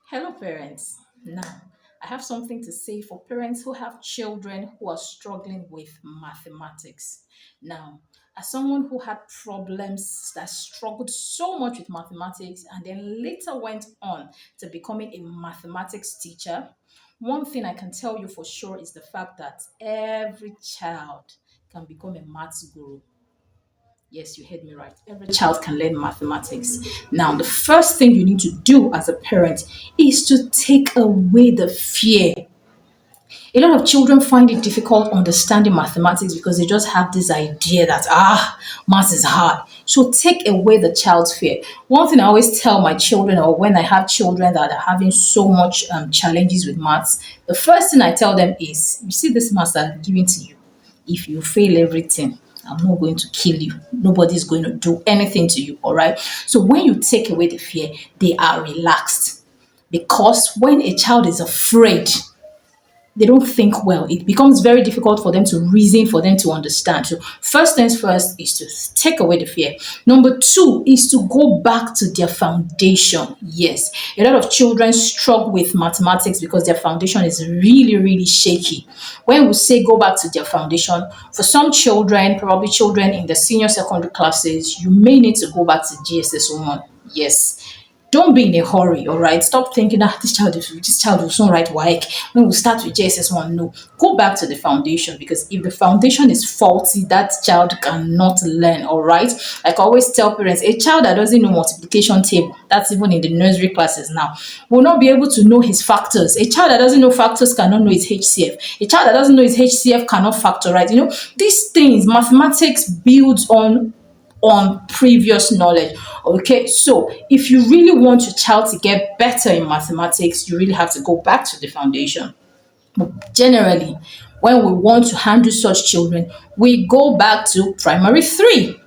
Hello, parents. Now, I have something to say for parents who have children who are struggling with mathematics. Now, as someone who had problems that struggled so much with mathematics and then later went on to becoming a mathematics teacher, one thing I can tell you for sure is the fact that every child can become a maths guru. Yes, you heard me right. Every child can learn mathematics. Now, the first thing you need to do as a parent is to take away the fear. A lot of children find it difficult understanding mathematics because they just have this idea that, math is hard. So take away the child's fear. One thing I always tell my children, or when I have children that are having so much challenges with maths, the first thing I tell them is, you see this maths that I'm giving to you, if you fail everything, I'm not going to kill you. Nobody's going to do anything to you. All right. So when you take away the fear, they are relaxed. Because when a child is afraid, they don't think well. It becomes very difficult for them to reason, for them to understand. So, first things first is to take away the fear. Number two is to go back to their foundation. Yes, a lot of children struggle with mathematics because their foundation is really, really shaky. When we say go back to their foundation, for some children, probably children in the senior secondary classes, you may need to go back to GSS 1. Yes, don't be in a hurry, all right? Stop thinking that this child will soon write WAEC. When we start with JSS1, no. Go back to the foundation because if the foundation is faulty, that child cannot learn, all right? Like I always tell parents, a child that doesn't know multiplication table, that's even in the nursery classes now, will not be able to know his factors. A child that doesn't know factors cannot know his HCF. A child that doesn't know his HCF cannot factorize. These things, mathematics builds on previous knowledge. Okay, so if you really want your child to get better in mathematics, you really have to go back to the foundation. Generally, when we want to handle such children, we go back to primary three.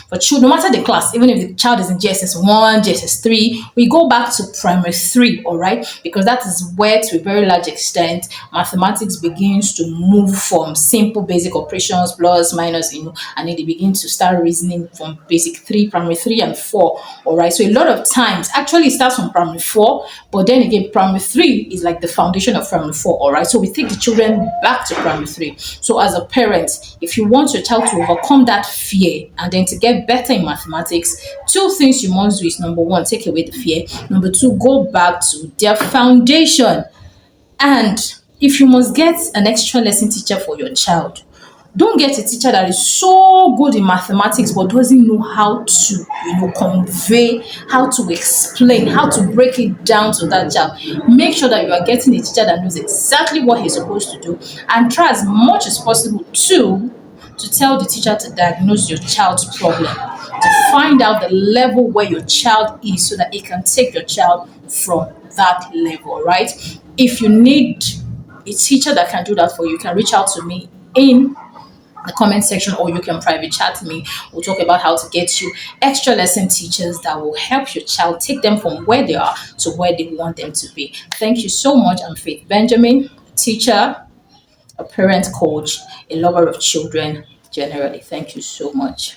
For children, no matter the class, even if the child is in JSS1, JSS3, we go back to primary three, all right? Because that is where, to a very large extent, mathematics begins to move from simple basic operations, plus, minus, and then they begin to start reasoning from basic three, primary three, and four, all right? So a lot of times, actually, it starts from primary four, but then again, primary three is like the foundation of primary four, all right? So we take the children back to primary three. So as a parent, if you want your child to overcome that fear and then to get better in mathematics, two things you must do is number one, take away the fear. Number two, go back to their foundation. And if you must get an extra lesson teacher for your child, don't get a teacher that is so good in mathematics but doesn't know how to, convey, how to explain, how to break it down to that child. Make sure that you are getting a teacher that knows exactly what he's supposed to do, and try as much as possible to tell the teacher to diagnose your child's problem, to find out the level where your child is so that it can take your child from that level, right? If you need a teacher that can do that for you, you can reach out to me in the comment section, or you can private chat me. We'll talk about how to get you extra lesson teachers that will help your child take them from where they are to where they want them to be. Thank you so much. I'm Faith Benjamin, teacher, a parent coach, a lover of children generally. Thank you so much.